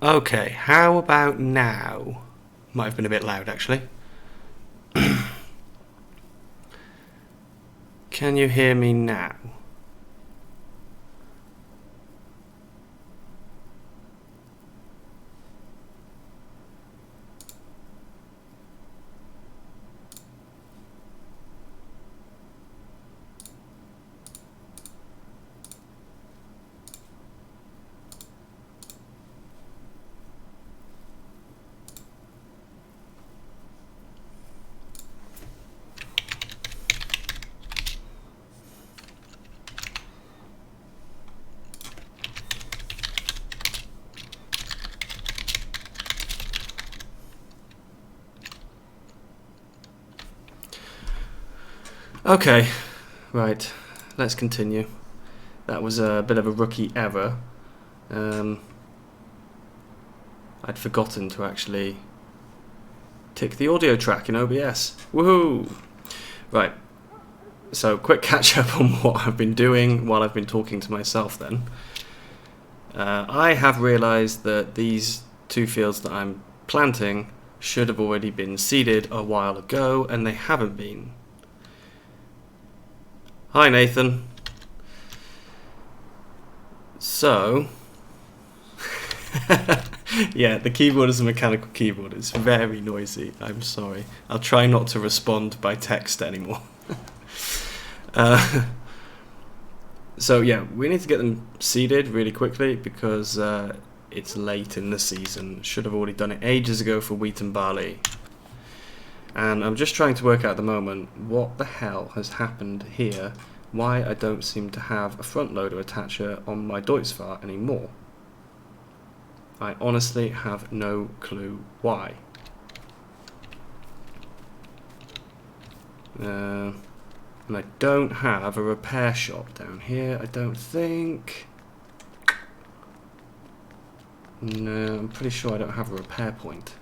Okay, how about now? Might have been a bit loud actually. Can you hear me now? Okay, right, let's continue. That was a bit of a rookie error. I'd forgotten to actually tick the audio track in OBS. Woohoo! Right, so quick catch up on what I've been doing while I've been talking to myself then. I have realised that these two fields that I'm planting should have already been seeded a while ago, and they haven't been. Hi Nathan. So, yeah, the keyboard is a mechanical keyboard. It's very noisy. I'm sorry. I'll try not to respond by text anymore. So yeah, we need to get them seeded really quickly because it's late in the season. Should have already done it ages ago for wheat and barley. And I'm just trying to work out at the moment what the hell has happened here, why I don't seem to have a front loader attacher on my Deutzfahr anymore. I honestly have no clue why. And I don't have a repair shop down here, I don't think. No, I'm pretty sure I don't have a repair point.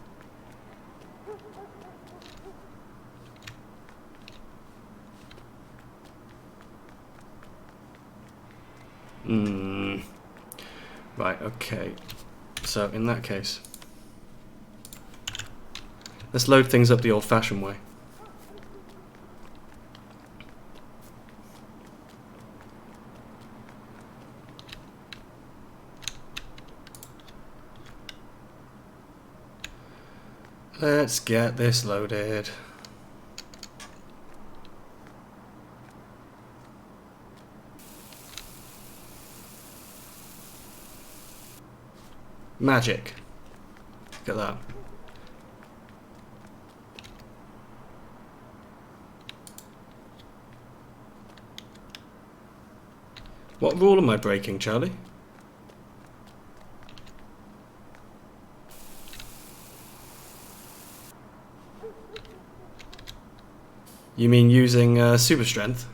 Right, okay. So, in that case, let's load things up the old-fashioned way. Let's get this loaded. Magic. Look at that. What rule am I breaking, Charlie? You mean using super strength?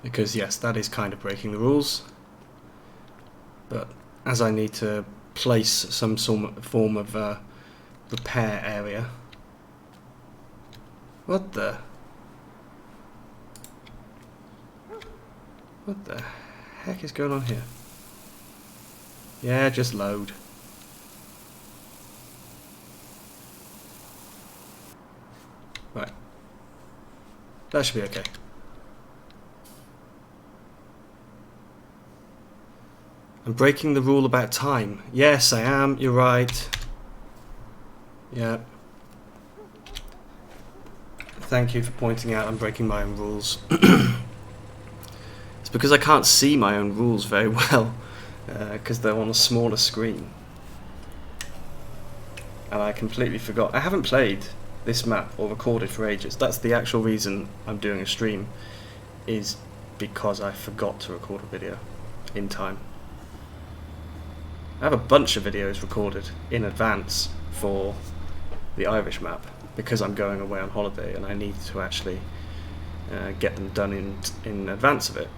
Because yes, that is kind of breaking the rules. But as I need to place some form of repair area. What the heck is going on here? Yeah, just load. Right. That should be okay. I'm breaking the rule about time. Yes, I am. You're right. Yeah. Thank you for pointing out I'm breaking my own rules. It's because I can't see my own rules very well, because they're on a smaller screen. And I completely forgot. I haven't played this map or recorded for ages. That's the actual reason I'm doing a stream, is because I forgot to record a video in time. I have a bunch of videos recorded in advance for the Irish map because I'm going away on holiday and I need to actually get them done in advance of it.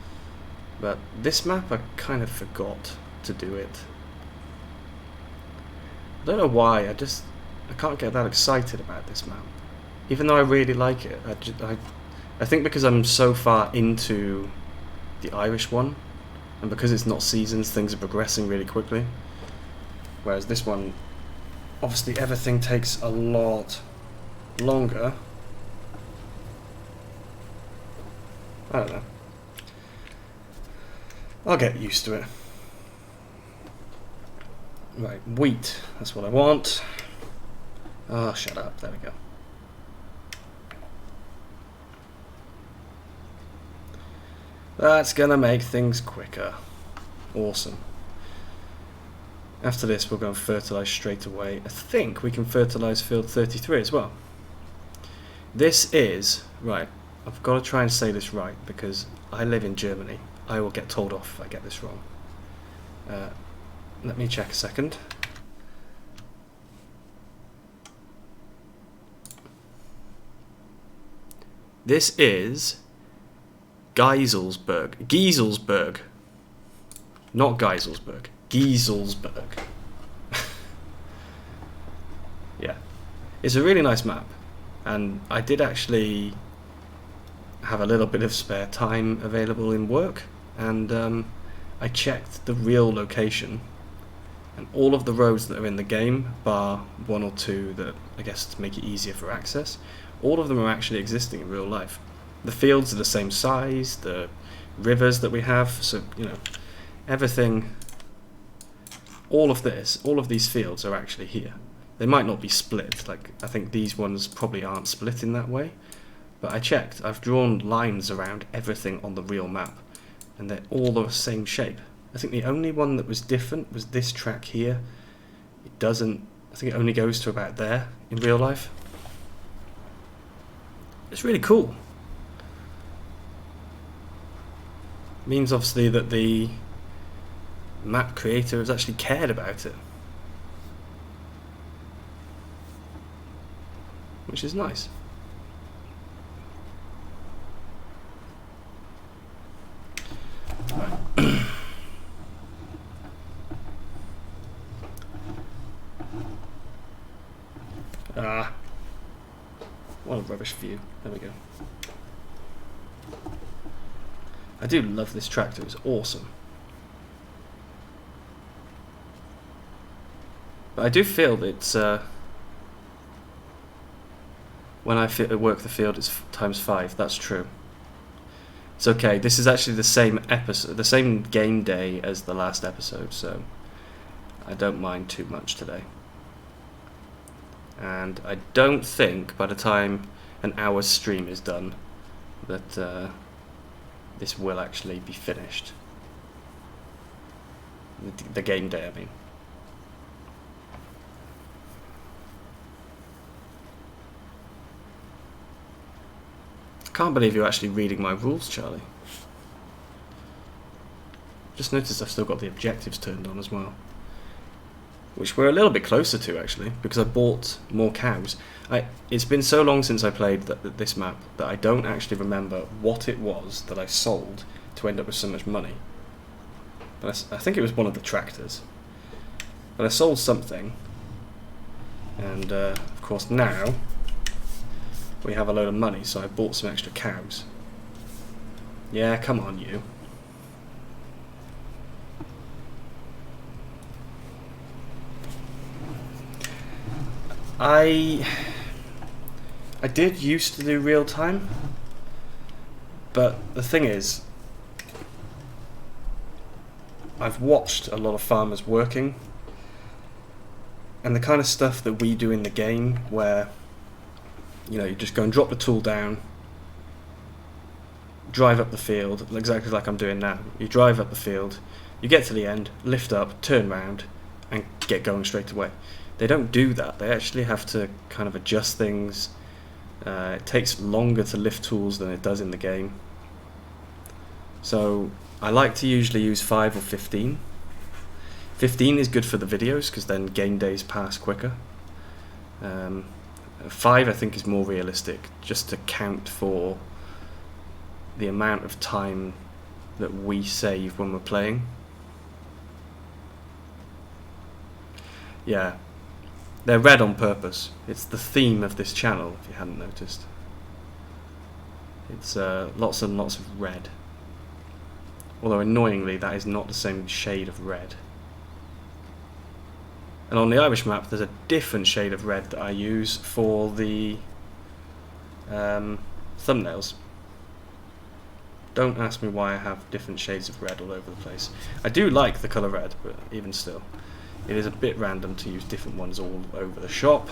But this map, I kind of forgot to do it. I don't know why, I can't get that excited about this map. Even though I really like it, I think because I'm so far into the Irish one, and because it's not seasons, things are progressing really quickly. Whereas this one, obviously everything takes a lot longer. I don't know. I'll get used to it. Right, wheat, that's what I want. Oh, shut up, there we go. That's gonna make things quicker. Awesome. After this we'll go and fertilise straight away. I think we can fertilise field 33 as well. This is, right, I've got to try and say this right because I live in Germany. I will get told off if I get this wrong. Let me check a second. This is Gieselsberg. Not Geiselsberg. Gieselsberg. Yeah. It's a really nice map. And I did actually have a little bit of spare time available in work. And I checked the real location. And all of the roads that are in the game, bar one or two that I guess to make it easier for access, all of them are actually existing in real life. The fields are the same size, the rivers that we have, so, you know, everything, all of these fields are actually here. They might not be split, like, I think these ones probably aren't split in that way, but I checked, I've drawn lines around everything on the real map, and they're all the same shape. I think the only one that was different was this track here. It doesn't, I think it only goes to about there in real life. It's really cool. Means obviously that the map creator has actually cared about it, which is nice. Ah, what a rubbish view. There we go. I do love this tractor, it's awesome. But I do feel that it's, when I work the field it's ×5, that's true. It's okay, this is actually the same episode, the same game day as the last episode, so I don't mind too much today. And I don't think by the time an hour's stream is done that this will actually be finished. The game day, I mean. I can't believe you're actually reading my rules, Charlie. Just noticed I've still got the objectives turned on as well. Which we're a little bit closer to, actually, because I bought more cows. It's been so long since I played this map that I don't actually remember what it was that I sold to end up with so much money. But I think it was one of the tractors. But I sold something, and of course now we have a load of money, so I bought some extra cows. Yeah, come on, you. I did used to do real time, but the thing is, I've watched a lot of farmers working, and the kind of stuff that we do in the game where, you know, you just go and drop the tool down, drive up the field, exactly like I'm doing now. You drive up the field, you get to the end, lift up, turn round, and get going straight away. They don't do that. They actually have to kind of adjust things. It takes longer to lift tools than it does in the game. So I like to usually use 5 or 15. 15 is good for the videos because then game days pass quicker. 5 I think is more realistic, just to count for the amount of time that we save when we're playing. Yeah. They're red on purpose. It's the theme of this channel, if you hadn't noticed. It's lots and lots of red. Although annoyingly that is not the same shade of red. And on the Irish map there's a different shade of red that I use for the thumbnails. Don't ask me why I have different shades of red all over the place. I do like the colour red, but even still, it is a bit random to use different ones all over the shop.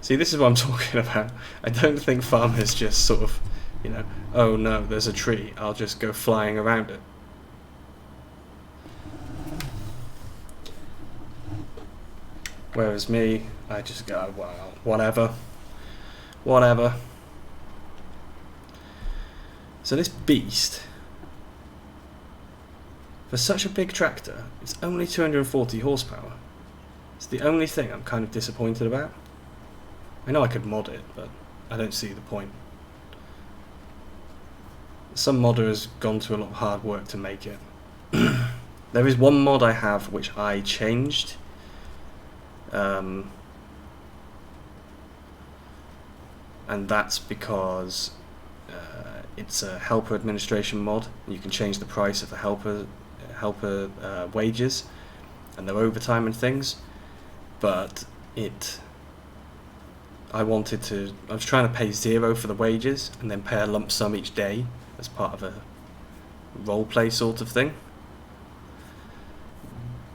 See, this is what I'm talking about. I don't think farmers just sort of, you know, oh no, there's a tree, I'll just go flying around it. Whereas me, I just go, well, whatever. Whatever. So this beast, for such a big tractor, it's only 240 horsepower. It's the only thing I'm kind of disappointed about. I know I could mod it, but I don't see the point. Some modder has gone to a lot of hard work to make it. There is one mod I have which I changed. And that's because it's a helper administration mod. You can change the price of the helper wages and their overtime and things. But I was trying to pay 0 for the wages and then pay a lump sum each day as part of a roleplay sort of thing.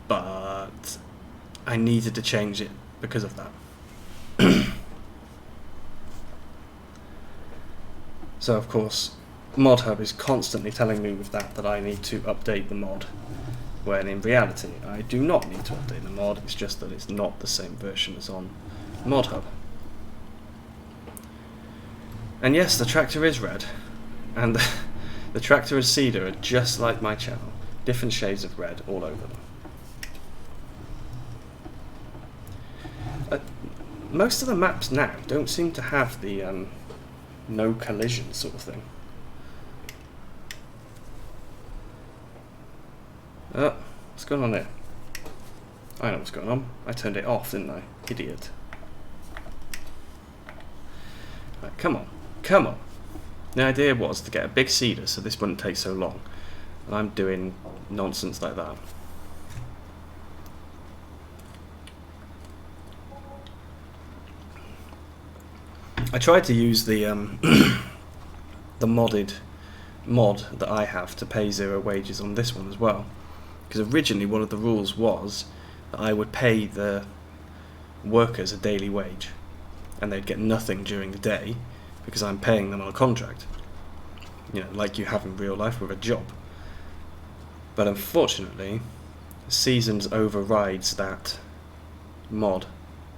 But I needed to change it because of that. So of course, ModHub is constantly telling me with that I need to update the mod, when in reality I do not need to update the mod, it's just that it's not the same version as on ModHub. And yes, the tractor is red, and the tractor and cedar are just like my channel, different shades of red all over them. Most of the maps now don't seem to have the no collision sort of thing. What's going on there? I know what's going on. I turned it off, didn't I? Idiot. Right, come on. Come on. The idea was to get a big cedar so this wouldn't take so long. And I'm doing nonsense like that. I tried to use the the mod that I have to pay 0 wages on this one as well, because originally one of the rules was that I would pay the workers a daily wage and they'd get nothing during the day because I'm paying them on a contract, you know, like you have in real life with a job. But unfortunately Seasons overrides that mod,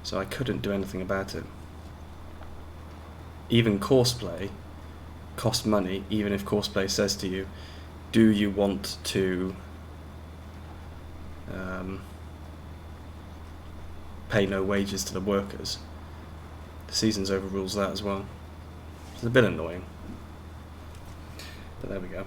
so I couldn't do anything about it. Even courseplay costs money, even if courseplay says to you, do you want to pay no wages to the workers? The Seasons overrules that as well. It's a bit annoying, but there we go.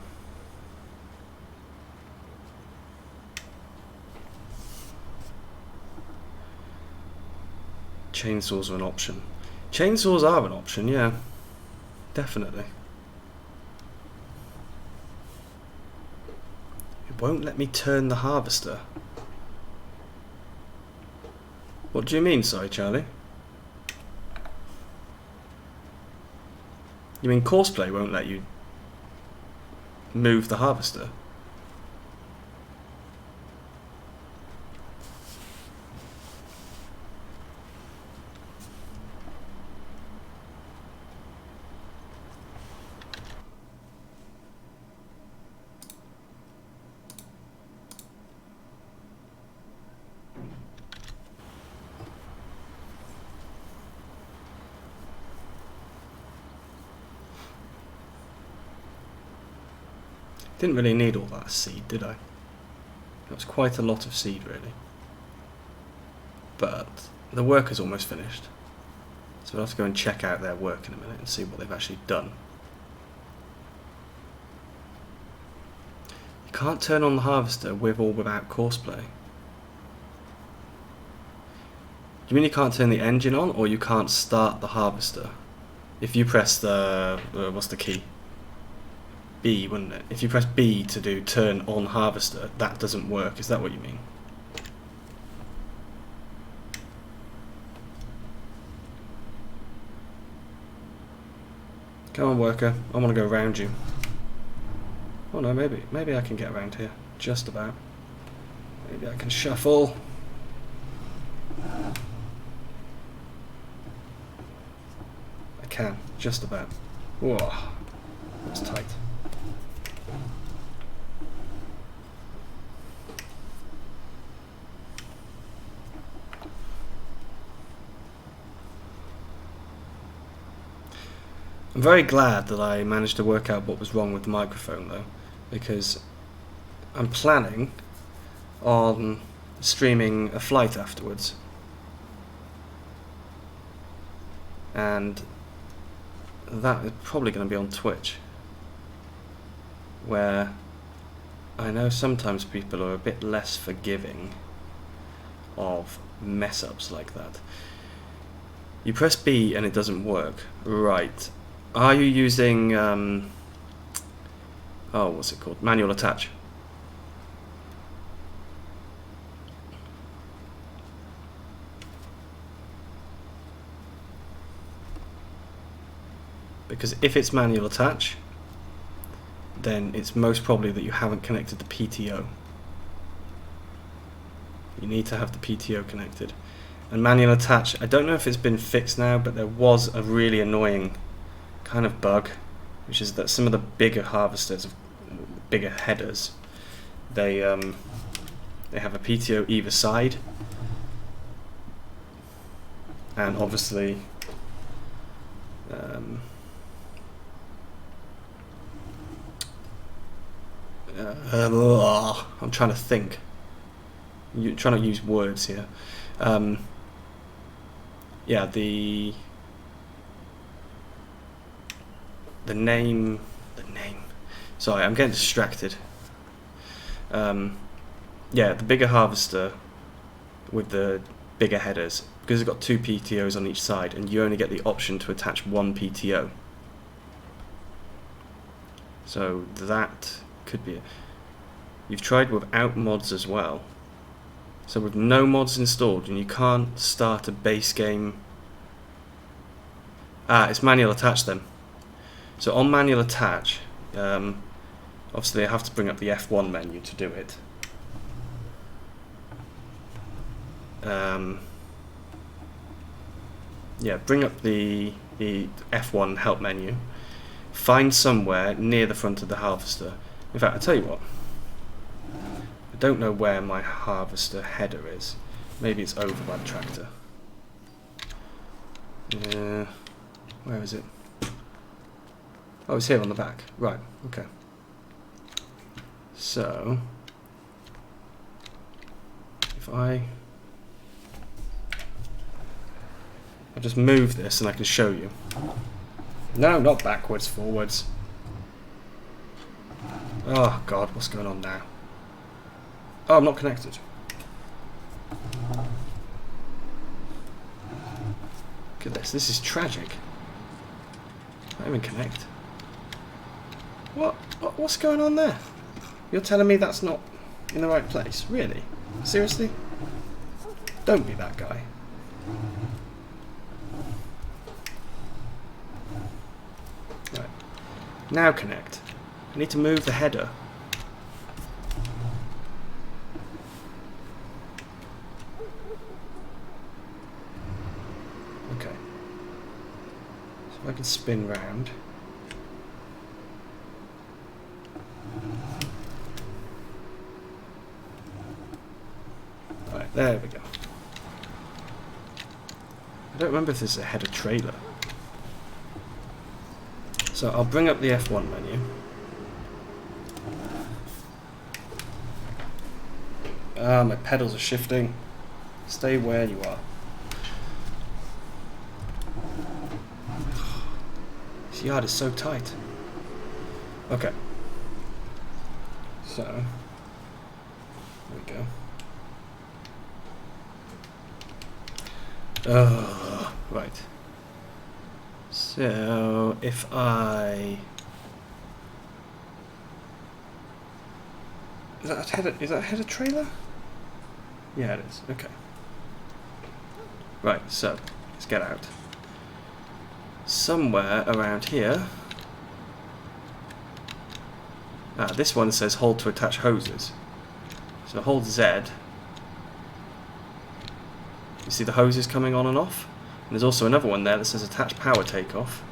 Chainsaws are an option. Chainsaws are an option, yeah, definitely. It won't let me turn the harvester. What do you mean, sorry, Charlie? You mean courseplay won't let you move the harvester? Didn't really need all that seed, did I? It was quite a lot of seed, really. But the work is almost finished. So we'll have to go and check out their work in a minute and see what they've actually done. You can't turn on the harvester with or without courseplay. You mean you can't turn the engine on, or you can't start the harvester? If you press the... what's the key? B, wouldn't it? If you press B to do turn on harvester, that doesn't work. Is that what you mean? Come on, worker. I want to go around you. Oh no, maybe I can get around here. Just about. Maybe I can shuffle. I can, just about. Whoa, that's tight. I'm very glad that I managed to work out what was wrong with the microphone though, because I'm planning on streaming a flight afterwards, and that is probably going to be on Twitch, where I know sometimes people are a bit less forgiving of mess ups like that. You press B and it doesn't work. Right. Are you using oh, what's it called? Manual attach. Because if it's manual attach, then it's most probably that you haven't connected the PTO. You need to have the PTO connected. And manual attach, I don't know if it's been fixed now, but there was a really annoying kind of bug, which is that some of the bigger harvesters, bigger headers, they have a PTO either side, and obviously I'm trying to think. You're trying to use words here. Yeah, the name. Sorry, I'm getting distracted. Yeah, the bigger harvester with the bigger headers, because it's got two PTOs on each side, and you only get the option to attach one PTO. So that could be it. You've tried without mods as well. So with no mods installed, and you can't start a base game. It's manual attach then. So on manual attach, obviously I have to bring up the F1 menu to do it. Yeah, bring up the F1 help menu. Find somewhere near the front of the harvester. In fact, I'll tell you what. I don't know where my harvester header is. Maybe it's over by the tractor. Where is it? Oh, it's here on the back. Right, okay. So, if I'll just move this and I can show you. No, not backwards, forwards. Oh God, what's going on now? Oh, I'm not connected. Look at this. This is tragic. I don't even connect. What's going on there? You're telling me that's not in the right place? Really? Seriously? Don't be that guy. Right. Now connect. I need to move the header. Okay. So if I can spin round. Right, there we go. I don't remember if this is a header trailer. So I'll bring up the F1 menu. My pedals are shifting. Stay where you are. This yard is so tight. Okay. So, there we go. Oh, right. So, if I Is that a header trailer? Yeah, it is. Okay. Right, so let's get out. Somewhere around here. This one says hold to attach hoses. So hold Z. You see the hoses coming on and off? And there's also another one there that says attach power takeoff.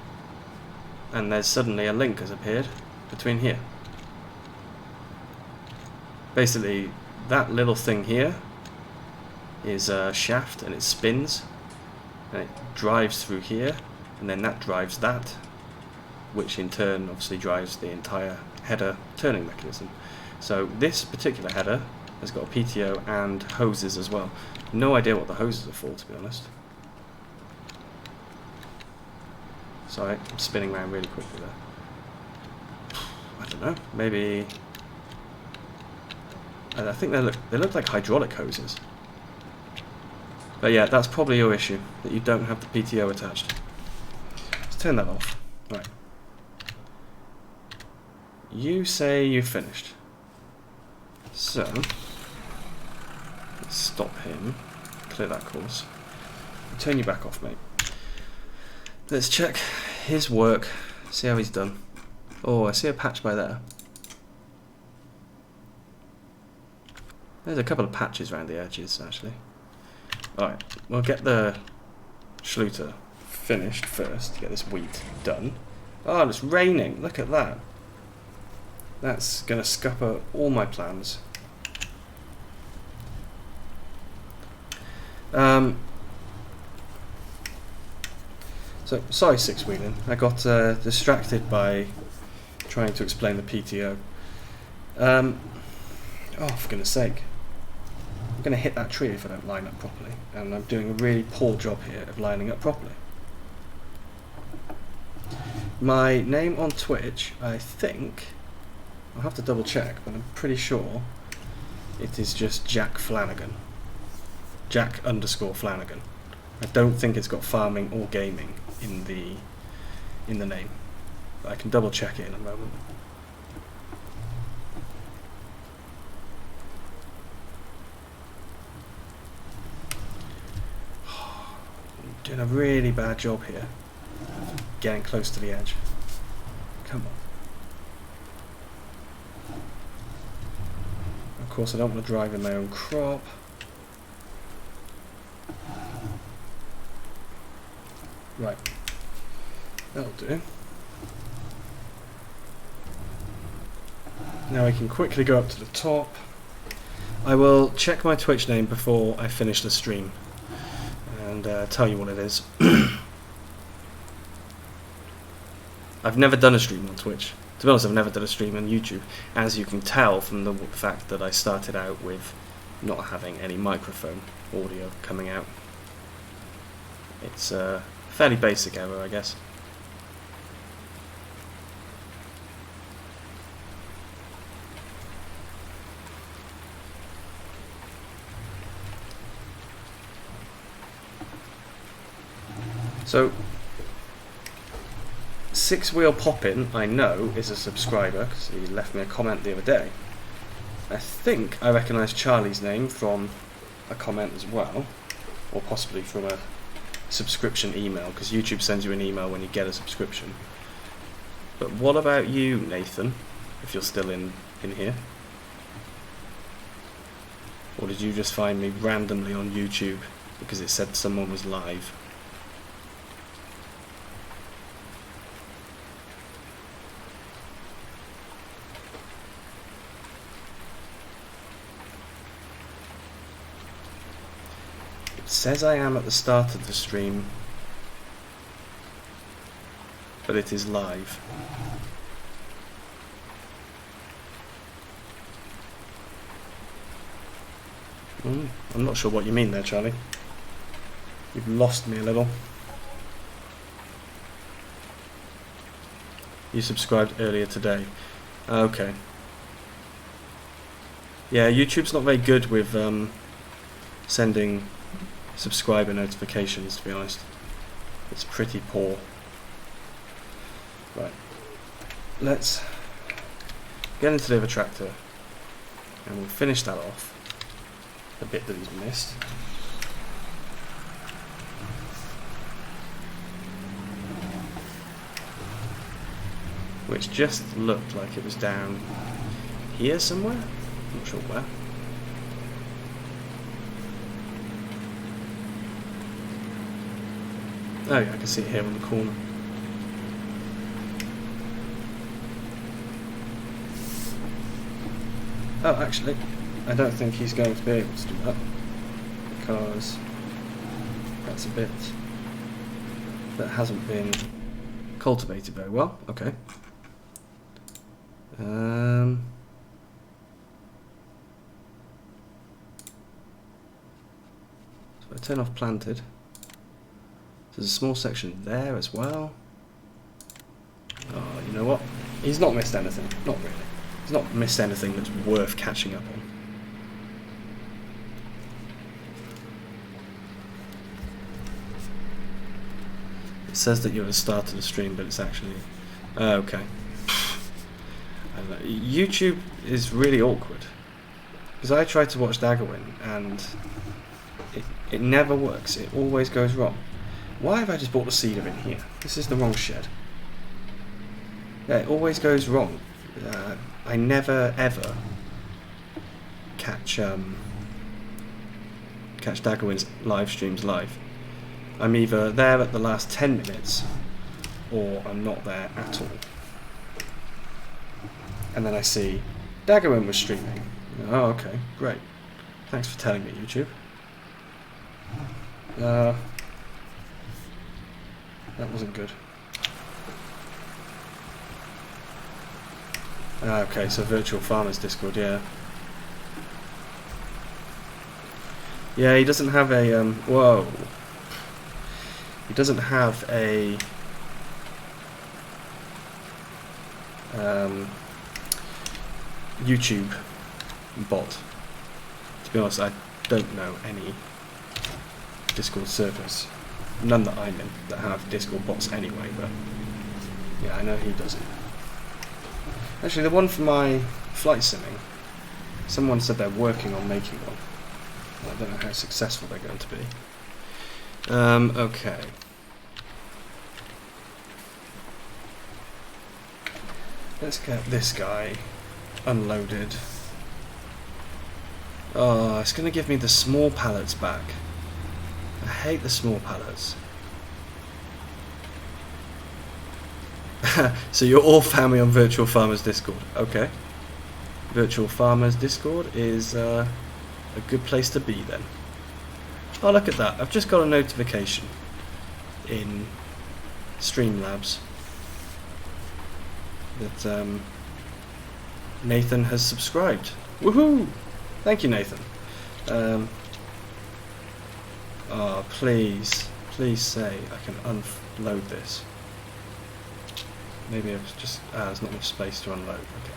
And there's suddenly a link has appeared between here. Basically, that little thing here is a shaft and it spins and it drives through here, and then that drives that, which in turn obviously drives the entire header turning mechanism. So this particular header has got a PTO and hoses as well. No idea what the hoses are for, to be honest. Sorry, I'm spinning around really quickly there. I don't know, maybe... I think they look like hydraulic hoses. But yeah, that's probably your issue, that you don't have the PTO attached. Let's turn that off. Right. You say you finished. So, let's stop him, clear that course. Turn you back off, mate. Let's check his work, see how he's done. Oh, I see a patch by there. There's a couple of patches around the edges, actually. Alright, we'll get the Schluter finished first to get this wheat done. Oh, it's raining. Look at that. That's going to scupper all my plans. So, sorry, six-wheeling. I got distracted by trying to explain the PTO. Oh, for goodness sake. I'm going to hit that tree if I don't line up properly, and I'm doing a really poor job here of lining up properly. My name on Twitch, I think, I'll have to double check, but I'm pretty sure it is just Jack Flanagan. Jack_Flanagan. I don't think it's got farming or gaming in the name, but I can double check it in a moment. Doing a really bad job here, getting close to the edge. Come on. Of course, I don't want to drive in my own crop. Right, that'll do. Now I can quickly go up to the top. I will check my Twitch name before I finish the stream and tell you what it is. I've never done a stream on Twitch. To be honest, I've never done a stream on YouTube, as you can tell from the fact that I started out with not having any microphone audio coming out. It's a fairly basic error, I guess. So, Six Wheel Poppin', I know, is a subscriber, because he left me a comment the other day. I think I recognise Charlie's name from a comment as well, or possibly from a subscription email, because YouTube sends you an email when you get a subscription. But what about you, Nathan, if you're still in here? Or did you just find me randomly on YouTube because it said someone was live? It says I am at the start of the stream, but it is live. I'm not sure what you mean there, Charlie. You've lost me a little. You subscribed earlier today. Okay. Yeah, YouTube's not very good with sending subscriber notifications, to be honest. It's pretty poor. Right. Let's get into the other tractor. And we'll finish that off. The bit that he's missed. Which just looked like it was down here somewhere. Not sure where. Oh yeah, I can see it here on the corner. Oh, actually, I don't think he's going to be able to do that, because that's a bit that hasn't been cultivated very well. Okay. So I turn off planted. There's a small section there as well. Oh, you know what? He's not missed anything. Not really. He's not missed anything that's worth catching up on. It says that you're at the start of the stream, but it's actually... okay. I don't know. YouTube is really awkward. Because I tried to watch Daggerwin, and it never works. It always goes wrong. Why have I just bought the cedar in here? This is the wrong shed. Yeah, it always goes wrong. I never ever catch Daggerwin's live streams live. I'm either there at the last 10 minutes, or I'm not there at all. And then I see Daggerwin was streaming. Oh, okay, great. Thanks for telling me, YouTube. That wasn't good. Okay, so Virtual Farmers Discord, yeah. Yeah, he doesn't have a, whoa. He doesn't have a, YouTube bot. To be honest, I don't know any Discord servers. None that I'm in that have Discord bots anyway, but yeah, I know he does it. Actually, the one for my flight simming, someone said they're working on making one. I don't know how successful they're going to be. Okay. Let's get this guy unloaded. Oh, it's going to give me the small pallets back. I hate the small pallets. So you're all family on Virtual Farmers Discord. Okay. Virtual Farmers Discord is a good place to be then. Oh, look at that. I've just got a notification in Streamlabs that Nathan has subscribed. Woohoo! Thank you, Nathan. Oh, please say I can unload this. Maybe I've just... there's not enough space to unload. Okay.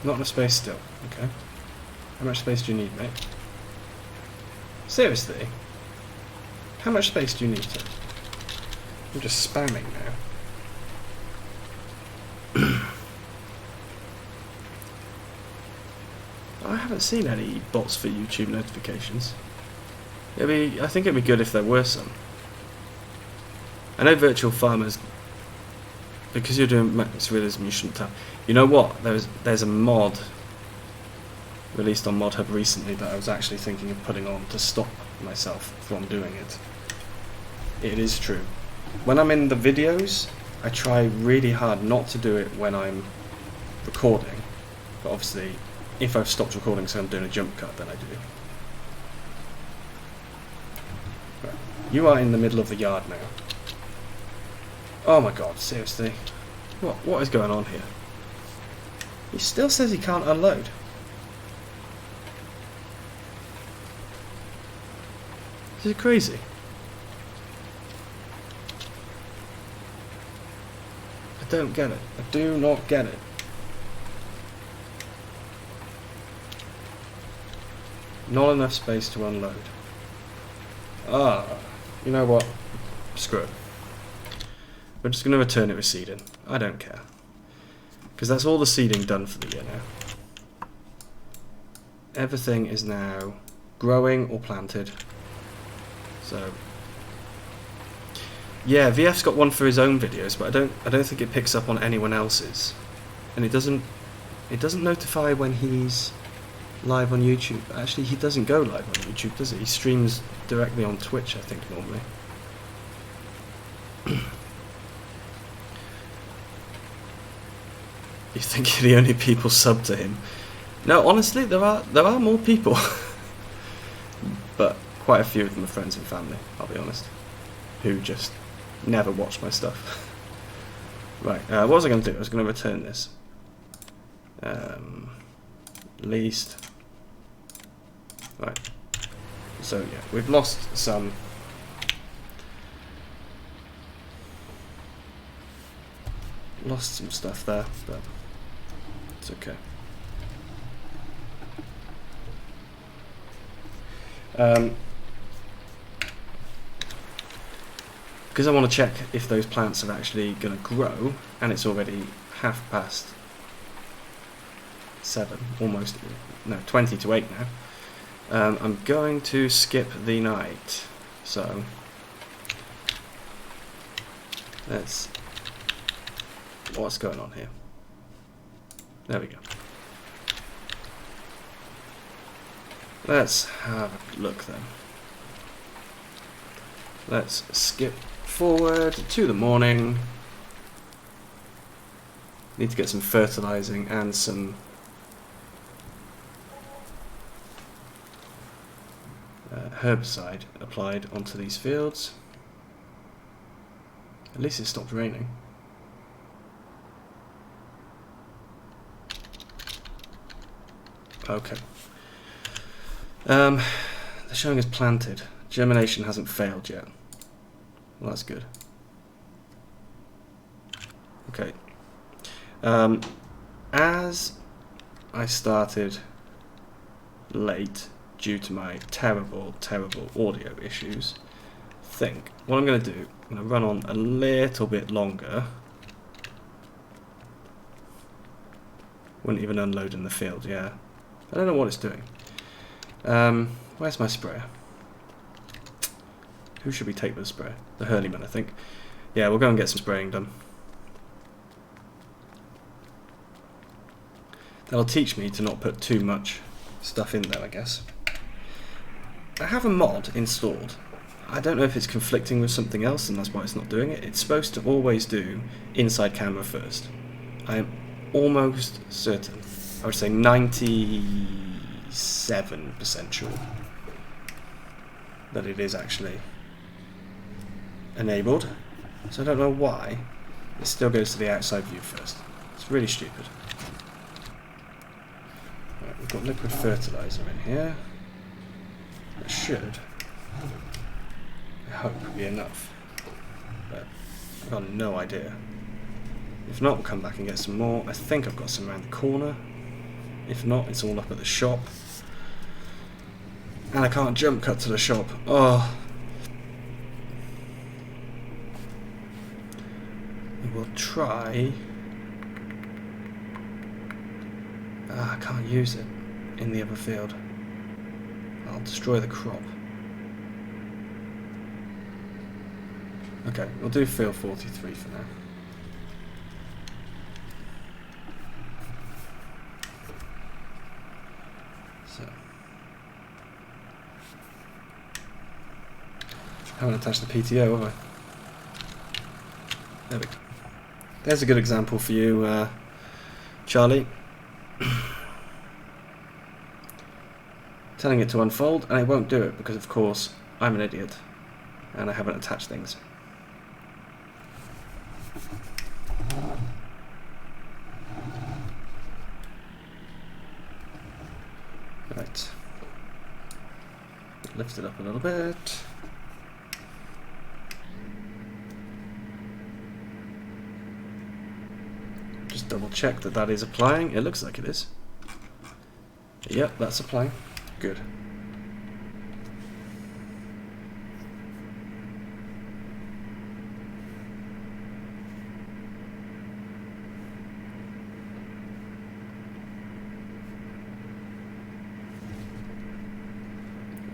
Not enough space still. Okay. How much space do you need, mate? Seriously? How much space do you need to... I'm just spamming now. I haven't seen any bots for YouTube notifications. I think it'd be good if there were some. I know Virtual Farmers, because you're doing Max Realism, you shouldn't have. You know what? There's a mod released on ModHub recently that I was actually thinking of putting on to stop myself from doing it. It is true. When I'm in the videos, I try really hard not to do it when I'm recording. But obviously, if I've stopped recording so I'm doing a jump cut, then I do. Right. You are in the middle of the yard now. Oh my god, seriously? What is going on here? He still says he can't unload. Is it crazy? I don't get it. I do not get it. Not enough space to unload. You know what? Screw it. We're just going to return it with seeding. I don't care. Because that's all the seeding done for the year now. everything is now growing or planted. So yeah, VF's got one for his own videos, but I don't think it picks up on anyone else's, and it doesn't notify when he's live on YouTube. Actually, he doesn't go live on YouTube, does he? He streams directly on Twitch, I think, normally. You think you're the only people sub to him? No, honestly, there are more people, but quite a few of them are friends and family, I'll be honest, who just never watch my stuff. Right, what was I going to do? I was going to return this. Least. Right. So yeah, we've lost some. Lost some stuff there, but it's okay. Because I want to check if those plants are actually going to grow, and it's already 7:30, almost, no, 20 to 8 now. I'm going to skip the night, so let's, what's going on here? There we go. Let's have a look then. Let's skip forward to the morning. Need to get some fertilizing and some herbicide applied onto these fields. At least it stopped raining. Okay. They're showing us planted. Germination hasn't failed yet. Well, that's good. Okay. As I started late due to my terrible audio issues, I think what I'm going to do, I'm going to run on a little bit longer. Wouldn't even unload in the field, yeah. I don't know what it's doing. Where's my sprayer? Who should we take with the sprayer? The Hurleyman, I think. Yeah, we'll go and get some spraying done. That'll teach me to not put too much stuff in there, I guess. I have a mod installed. I don't know if it's conflicting with something else and that's why it's not doing it. It's supposed to always do inside camera first. I am almost certain, I would say 97% sure that it is actually enabled. So I don't know why it still goes to the outside view first. It's really stupid. Right, we've got liquid fertilizer in here. That should, I hope, be enough. But I've got no idea. If not, we'll come back and get some more. I think I've got some around the corner. If not, it's all up at the shop. And I can't jump cut to the shop. Oh. We'll try. I can't use it in the other field. I'll destroy the crop. Okay, we'll do field 43 for now. So, I haven't attached the PTO, have I? There we go. There's a good example for you, Charlie. Telling it to unfold, and it won't do it because, of course, I'm an idiot and I haven't attached things. Right. Lift it up a little bit. Just double check that that is applying. It looks like it is. Yep, that's applying. Good.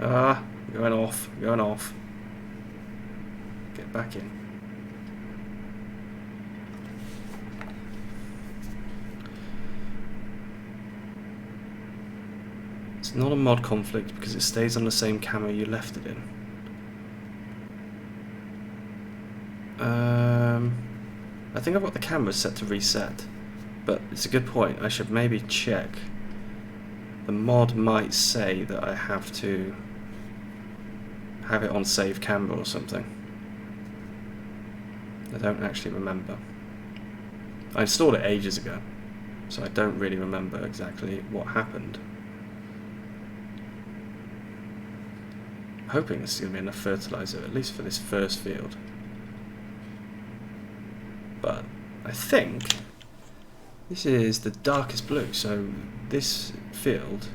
Ah, going off, going off. Get back in. It's not a mod conflict because it stays on the same camera you left it in. I think I've got the camera set to reset, but it's a good point. I should maybe check. The mod might say that I have to have it on save camera or something. I don't actually remember. I installed it ages ago, so I don't really remember exactly what happened. I'm hoping this is going to be enough fertilizer, at least for this first field. But I think this is the darkest blue, so this field,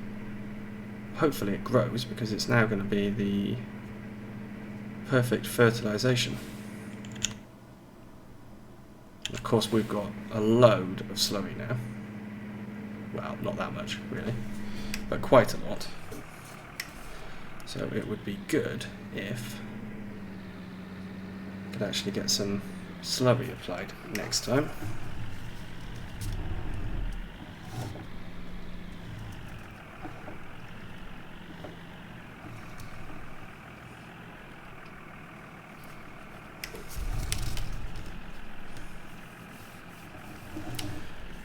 hopefully it grows because it's now going to be the perfect fertilization. Of course we've got a load of slurry now. Well, not that much really, but quite a lot. So it would be good if I could actually get some slurry applied next time.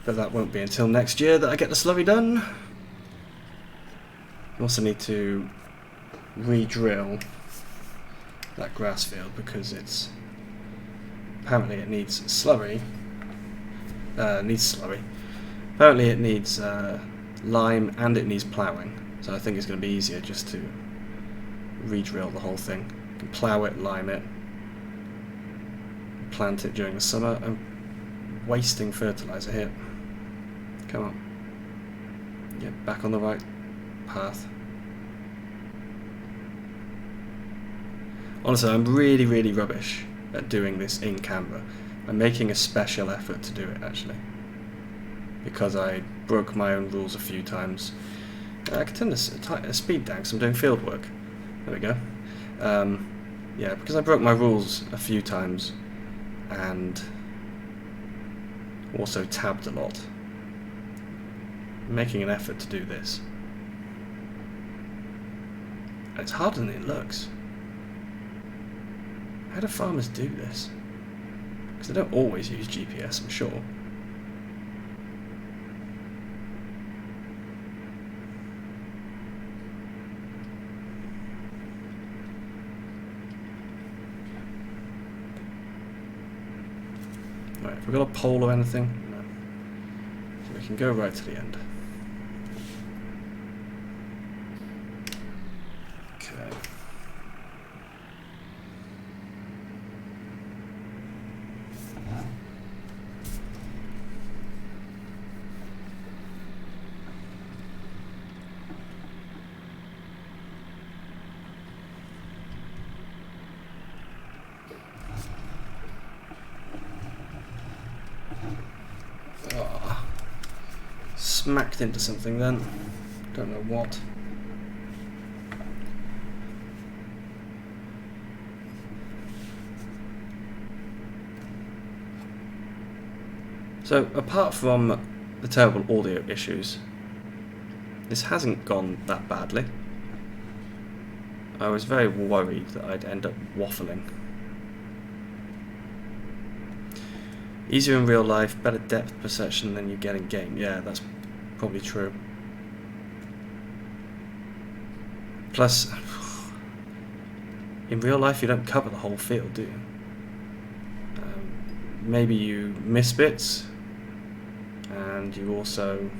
But that won't be until next year that I get the slurry done. I also need to re-drill that grass field because it's apparently it needs slurry. Apparently it needs lime and it needs ploughing. So I think it's going to be easier just to re-drill the whole thing. You can plough it, lime it, plant it during the summer. I'm wasting fertilizer here. Come on. Get back on the right path. Honestly, I'm really, really rubbish at doing this in camera. I'm making a special effort to do it, actually. Because I broke my own rules a few times. I can turn the speed down because I'm doing field work. There we go. Yeah, because I broke my rules a few times and also tabbed a lot. I'm making an effort to do this. And it's harder than it looks. How do farmers do this? Because they don't always use GPS, I'm sure. Right, have we got a pole or anything? No. So we can go right to the end. Okay. Smacked into something then. Don't know what. So apart from the terrible audio issues, this hasn't gone that badly. I was very worried that I'd end up waffling. Easier in real life, better depth perception than you get in game. Yeah, that's probably true. Plus, in real life you don't cover the whole field, do you? Maybe you miss bits, and you also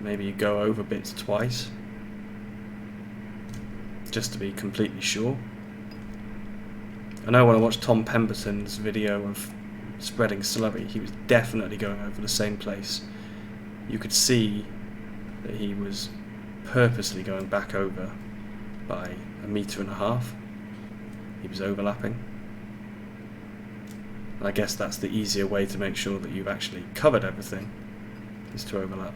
maybe you go over bits twice, just to be completely sure. I know when I watched Tom Pemberton's video of spreading slurry, he was definitely going over the same place. You could see that he was purposely going back over by 1.5 meters. He was overlapping. And I guess that's the easier way to make sure that you've actually covered everything, is to overlap.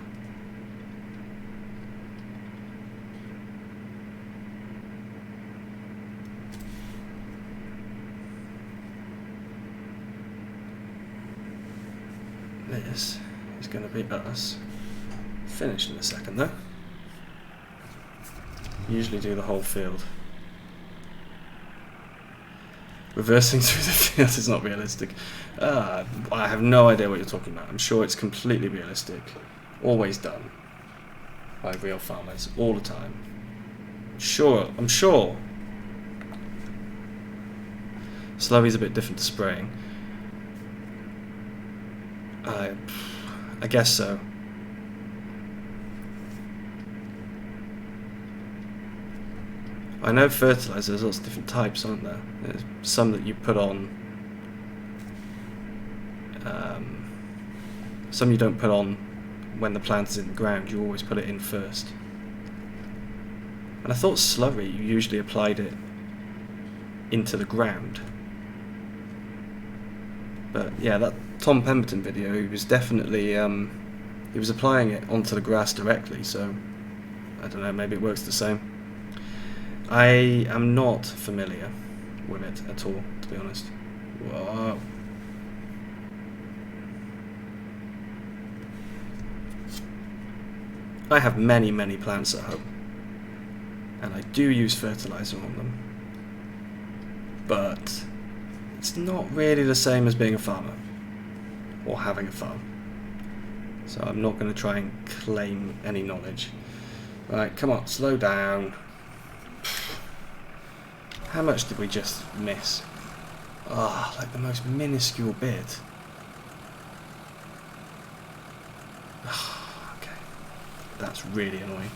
This is going to be us. Finished in a second though. Usually do the whole field. Reversing through the field is not realistic. I have no idea what you're talking about. I'm sure it's completely realistic. Always done. By real farmers. All the time. Sure, I'm sure. Slurry's a bit different to spraying. I guess so. I know fertilizer, there's lots of different types, aren't there? There's some that you put on. Some you don't put on when the plant is in the ground, you always put it in first. And I thought slurry, you usually applied it into the ground. But yeah, that Tom Pemberton video, he was definitely, he was applying it onto the grass directly, so I don't know, maybe it works the same. I am not familiar with it at all, to be honest. Whoa. I have many, many plants at home, and I do use fertilizer on them, but it's not really the same as being a farmer or having a farm, so I'm not going to try and claim any knowledge. Right, come on, slow down. How much did we just miss? Ah, like the most minuscule bit. Okay, that's really annoying.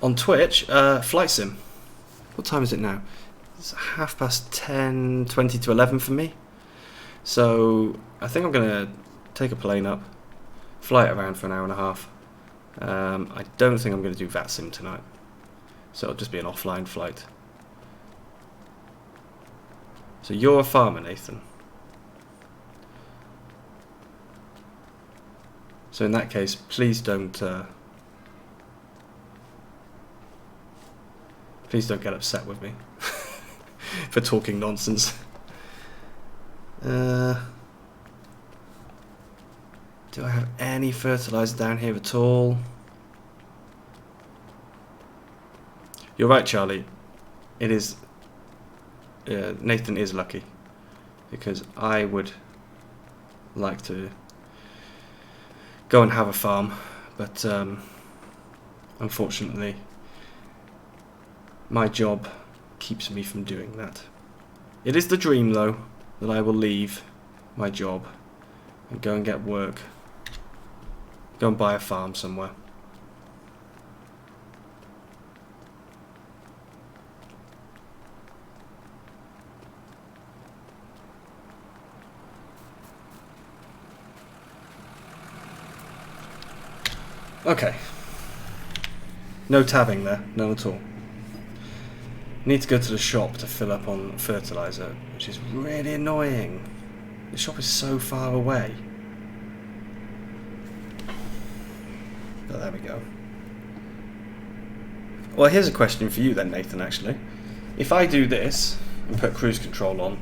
On Twitch, Flight Sim. What time is it now? It's 10:30, 20 to 11 for me. So I think I'm gonna take a plane up, fly it around for an hour and a half. I don't think I'm going to do VATSIM tonight, so it'll just be an offline flight. So you're a farmer, Nathan. So in that case, please don't get upset with me for talking nonsense. Do I have any fertilizer down here at all? You're right, Charlie. It is. Nathan is lucky, because I would like to go and have a farm, but unfortunately, my job keeps me from doing that. It is the dream, though, that I will leave my job and go and get work. Go and buy a farm somewhere. Okay. No tabbing there, none at all. Need to go to the shop to fill up on fertilizer, which is really annoying. The shop is so far away. But there we go. Well, here's a question for you then, Nathan, actually. If I do this and put cruise control on,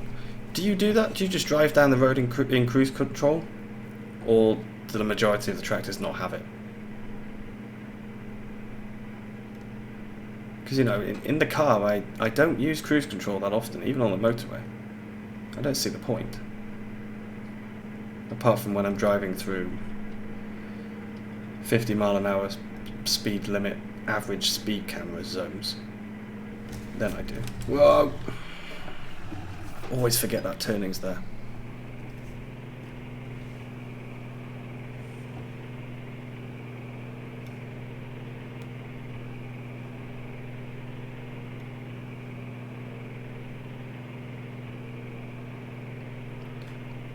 do you do that? Do you just drive down the road in cruise control? Or do the majority of the tractors not have it? Because, you know, in the car, I don't use cruise control that often, even on the motorway. I don't see the point. Apart from when I'm driving through 50 mile an hour speed limit, average speed camera zones. Then I do. Whoa! Always forget that turning's there.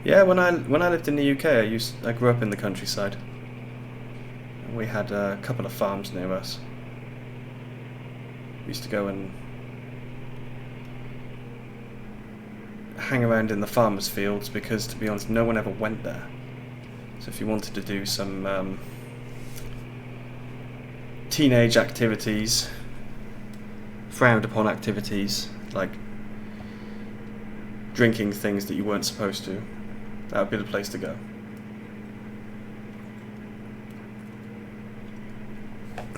Yeah, when I lived in the UK, I grew up in the countryside. We had a couple of farms near us. We used to go and hang around in the farmers' fields because, to be honest, no one ever went there. So if you wanted to do some teenage activities, frowned upon activities like drinking things that you weren't supposed to, that would be the place to go.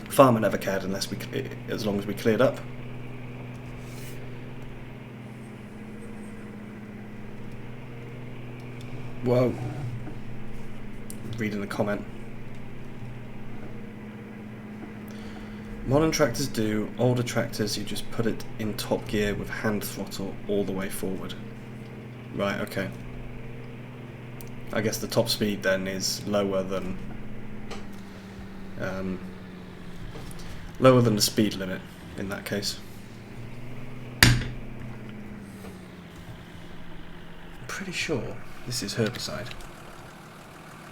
Farmer never cared as long as we cleared up. Whoa. Reading a comment. Modern tractors do, older tractors you just put it in top gear with hand throttle all the way forward. Right, okay. I guess the top speed then is lower than the speed limit in that case. I'm pretty sure this is herbicide.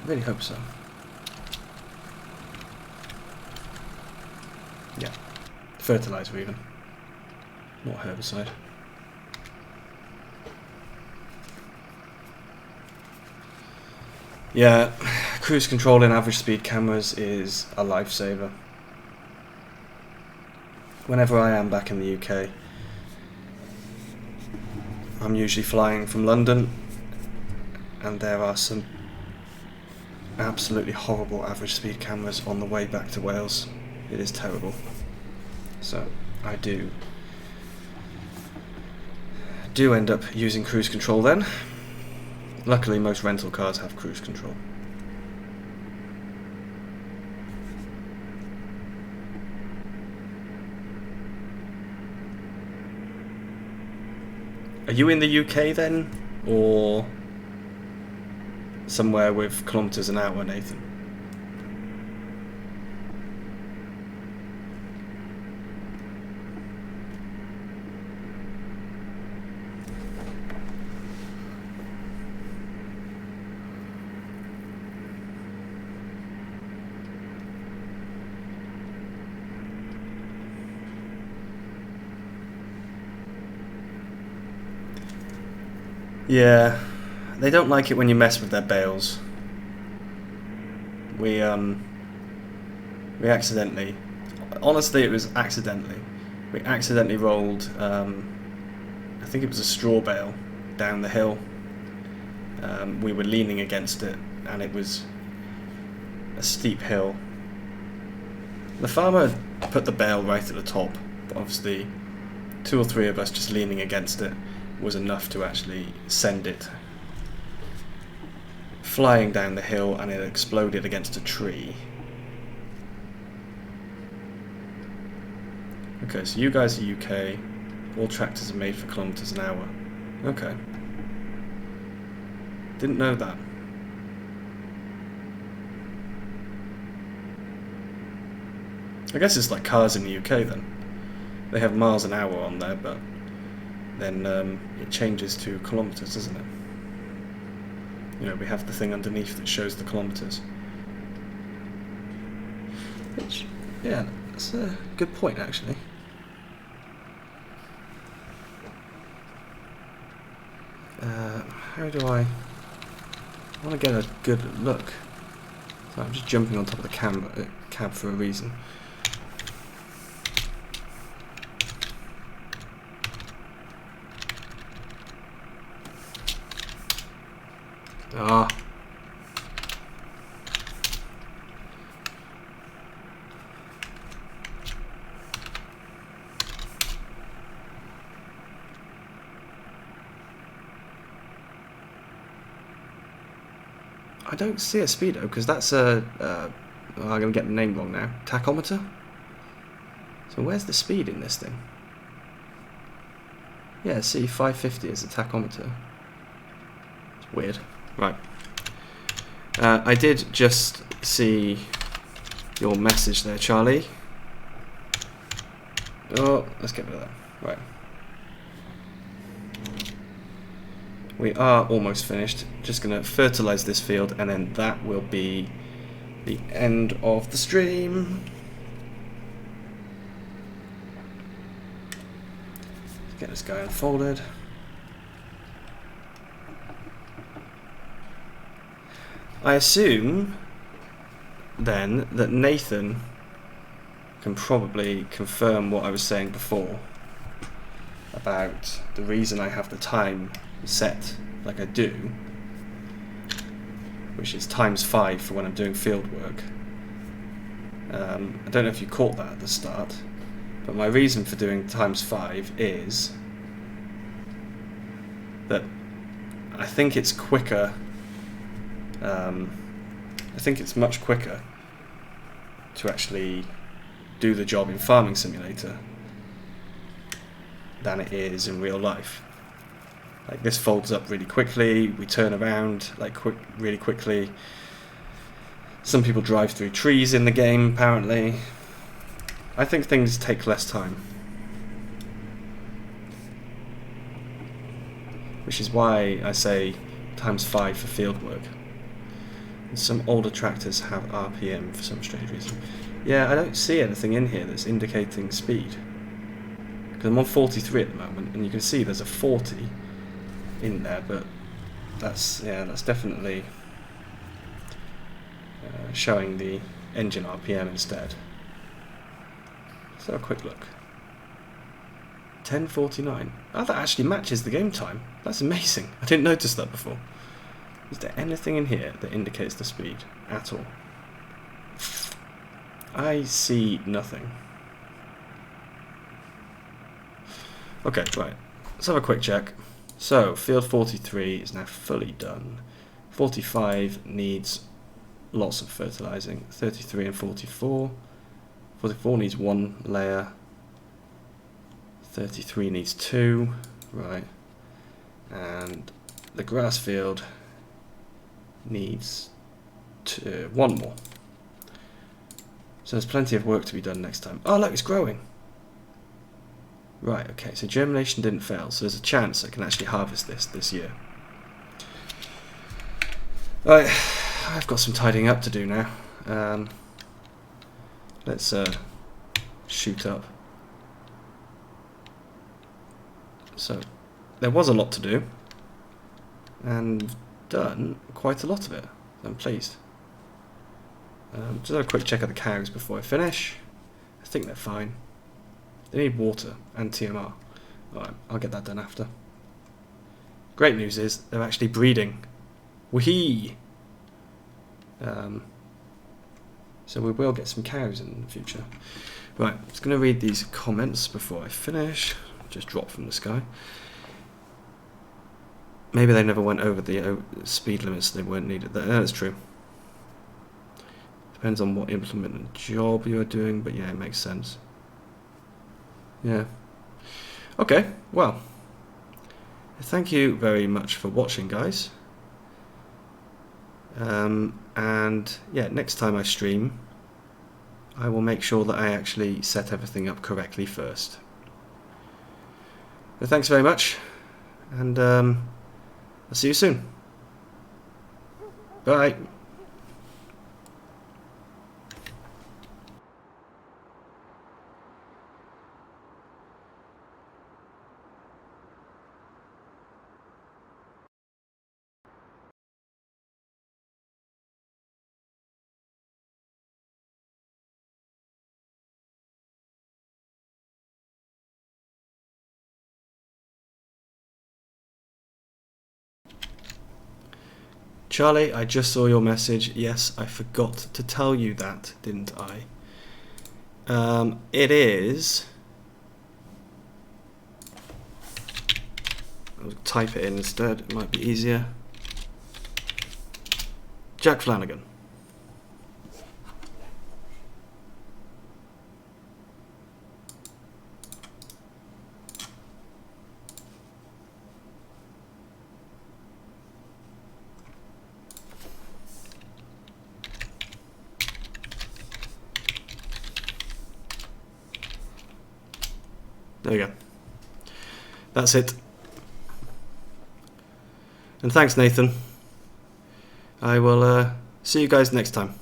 I really hope so. Yeah, fertilizer even, not herbicide. Yeah, cruise control in average speed cameras is a lifesaver. Whenever I am back in the UK, I'm usually flying from London, and there are some absolutely horrible average speed cameras on the way back to Wales. It is terrible. So I do end up using cruise control then. Luckily most rental cars have cruise control. Are you in the UK then, or somewhere with kilometres an hour, Nathan? Yeah, they don't like it when you mess with their bales. We accidentally, honestly it was accidentally, we accidentally rolled, I think it was a straw bale down the hill. We were leaning against it and it was a steep hill. The farmer had put the bale right at the top, but obviously 2 or 3 of us just leaning against it was enough to actually send it flying down the hill, and it exploded against a tree. Okay, so you guys are UK, all tractors are made for kilometres an hour. Okay. Didn't know that. I guess it's like cars in the UK then. They have miles an hour on there, but then it changes to kilometres, doesn't it? You know, we have the thing underneath that shows the kilometres. Which, yeah, that's a good point actually. How do I want to get a good look? So I'm just jumping on top of the cab for a reason. Ah. I don't see a speedo because that's a. I'm going to get the name wrong now. Tachometer? So where's the speed in this thing? Yeah, see, 550 is a tachometer. It's weird. Right. I did just see your message there, Charlie. Oh, let's get rid of that. Right. We are almost finished. Just going to fertilise this field, and then that will be the end of the stream. Let's get this guy unfolded. I assume then that Nathan can probably confirm what I was saying before about the reason I have the time set like I do, which is ×5 for when I'm doing field work. I don't know if you caught that at the start, but my reason for doing ×5 is that I think it's quicker. I think it's much quicker to actually do the job in Farming Simulator than it is in real life. Like, this folds up really quickly, we turn around like really quickly. Some people drive through trees in the game, apparently. I think things take less time. Which is why I say ×5 for field work. And some older tractors have RPM for some strange reason. Yeah, I don't see anything in here that's indicating speed. Because I'm on 43 at the moment, and you can see there's a 40 in there, but that's definitely showing the engine RPM instead. Let's have a quick look. 10:49. Oh, that actually matches the game time. That's amazing. I didn't notice that before. Is there anything in here that indicates the speed at all? I see nothing. Okay, right. Let's have a quick check. So, field 43 is now fully done. 45 needs lots of fertilizing. 33 and 44. 44 needs 1 layer. 33 needs 2. Right. And the grass field needs 1 more. So there's plenty of work to be done next time. Oh, look, it's growing. Right, okay, so germination didn't fail, so there's a chance I can actually harvest this year. Right, I've got some tidying up to do now. Let's shoot up. So, there was a lot to do, and done quite a lot of it. I'm pleased. Just have a quick check of the cows before I finish. I think they're fine. They need water and TMR. Alright, I'll get that done after. Great news is they're actually breeding. Whee! So we will get some cows in the future. Right, I'm just going to read these comments before I finish. Just drop from the sky. Maybe they never went over the speed limits, they weren't needed. That's true. Depends on what implement and job you're doing, but yeah, it makes sense. Yeah. Okay, well. Thank you very much for watching, guys. And yeah, next time I stream, I will make sure that I actually set everything up correctly first. But thanks very much, and I'll see you soon. Bye. Charlie, I just saw your message. Yes, I forgot to tell you that, didn't I? It is... I'll type it in instead, it might be easier. Jack Flanagan. There we go. That's it. And thanks, Nathan. I will see you guys next time.